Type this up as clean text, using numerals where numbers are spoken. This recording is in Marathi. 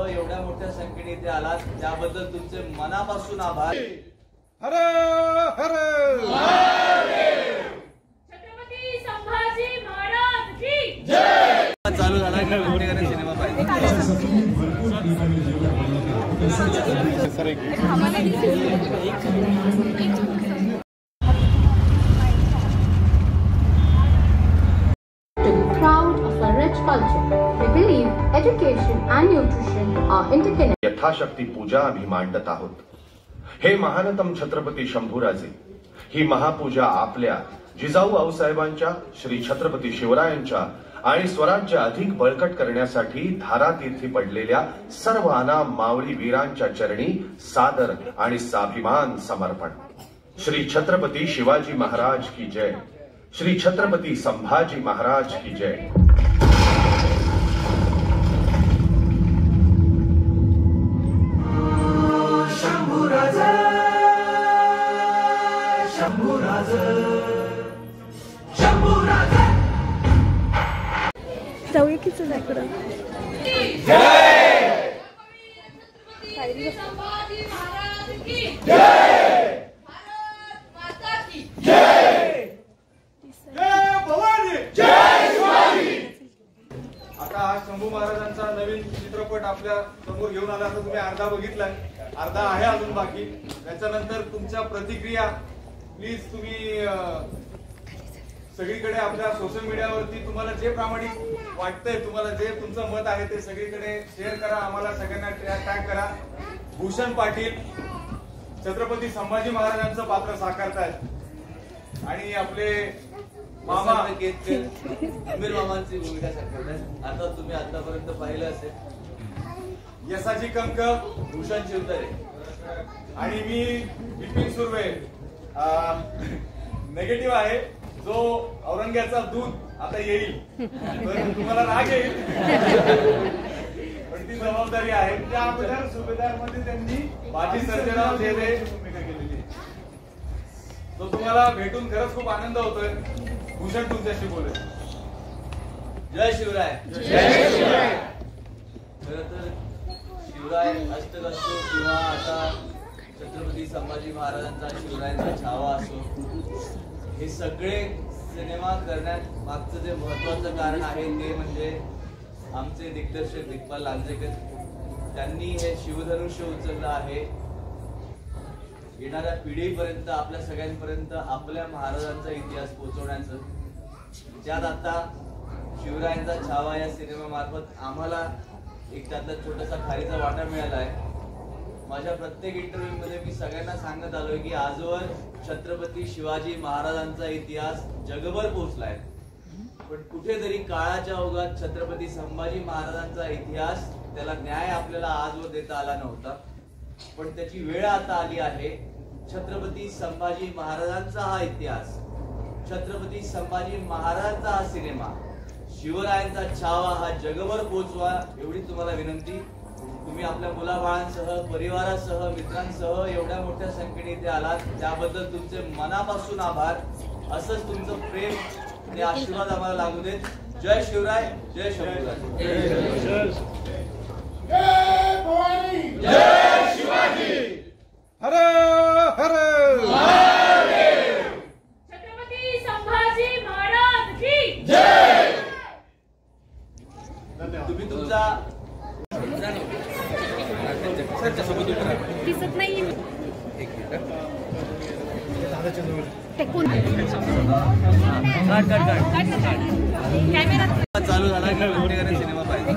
एवढ्या मोठ्या संख्येने इथे आलात त्याबद्दल तुमचे मनापासून आभार। हर हर छत्रपती संभाजी महाराज की जय। चालू झाला की प्रत्येकाने सिनेमा पाहिजे। Proud of our rich culture, we believe education and nutrition are interconnected. यथाशक्ती पूजा आम्ही मांडत आहोत। हे महानतम छत्रपती शंभूराजे, ही महापूजा आपल्या जिजाऊ आऊसाहेबांच्या, श्री छत्रपती शिवरायांच्या आणि स्वराज्य अधिक बळकट करण्यासाठी धारातीर्थी पडलेल्या सर्व अनाम मावळी वीरांच्या चरणी सादर आणि साभिमान समर्पण। श्री छत्रपती शिवाजी महाराज की जय, श्री छत्रपती संभाजी महाराज की जय। शंभूराज शंभूराज शंभूराज जाऊया की चला इकडं। संभाजी महाराज की जय। भारत माता की जय। जय भवानी जय शिवाजी। आता हा शंभू महाराजांचा नवीन चित्रपट आपल्या समोर घेऊन आला तर तुम्ही अर्धा बघितलाय, अर्धा आहे अजून बाकी। त्याच्यानंतर तुमच्या प्रतिक्रिया प्लीज तुम्ही सगळीकडे आपल्या सोशल मीडियावरती तुम्हाला जे प्रामाणिक वाटतंय, तुम्हाला जे तुमचं मत आहे ते सगळीकडे शेअर करा, आम्हाला सगळ्यांना टॅग करा। भूषण पाटील छत्रपती संभाजी महाराजांचं पात्र साकारतायत आणि आपले मामा आमिर मामांची भूमिका साकारतायत। आता तुम्ही आतापर्यंत पाहिलं असेल यसाची कंक भूषण शिवतरे आणि मी बिपिन सुर्वे निगेटिव्ह आहे, जो औरंग्याचा दूध आता येईल, तुम्हाला राग येईल पण ती जबाबदारी आहे। त्या अगोदर सुभेदार मध्ये त्यांनी बाजी सर्जेराव जेवे भूमिका केलेली, तो तुम्हाला भेटून खरंच खूप आनंद होतोय। भूषण तुमच्याशी बोलेल। जय शिवराय। जय शिवराय। खरं तर शिवराय अष्टक असो किंवा आता छत्रपती संभाजी महाराजांचा शिवरायांचा छावा असो, हे सगळे सिनेमा करण्यात मागचं जे महत्वाचं कारण आहे ते म्हणजे आमचे दिग्दर्शक दिग्पाल लांजेकर। त्यांनी हे शिवधनुष्य उचललं आहे येणाऱ्या पिढीपर्यंत, आपल्या सगळ्यांपर्यंत आपल्या महाराजांचा इतिहास पोहोचवण्याचं, ज्यात आता शिवरायांचा छावा या सिनेमामार्फत आम्हाला एक त्यातला छोटासा खारीचा वाटा मिळाला आहे। माझ्या प्रत्येक इंटरव्ह्यू मध्ये मी सगळ्यांना सांगत आलोय की आजवर छत्रपती शिवाजी महाराजांचा इतिहास जगभर पोहोचलाय, पण कुठेतरी काळाच्या ओघात छत्रपती संभाजी महाराजांचा इतिहास त्याला न्याय आपल्याला आजवर देता आला नव्हता, पण त्याची वेळ आता आली आहे। छत्रपती संभाजी महाराजांचा हा इतिहास, छत्रपती संभाजी महाराजांचा हा सिनेमा, शिवरायांचा छावा हा जगभर पोहोचवा एवढी तुम्हाला विनंती। तुम्ही आपल्या मुलाबाळांसह, परिवारासह, मित्रांसह एवढ्या मोठ्या संख्येने इथे आलात त्याबद्दल तुमचे मनापासून आभार। असंच तुमचं प्रेम आणि आशीर्वाद आम्हाला लागू देत। जय शिवराय, जय शंभूराज। जय भवानी जय शिवाजी। हर हर छत्रपती संभाजी महाराज की जय। तुम्ही तुमचा दिसत नाही चालू झाला की प्रत्येकाने सिनेमा पाहिजे।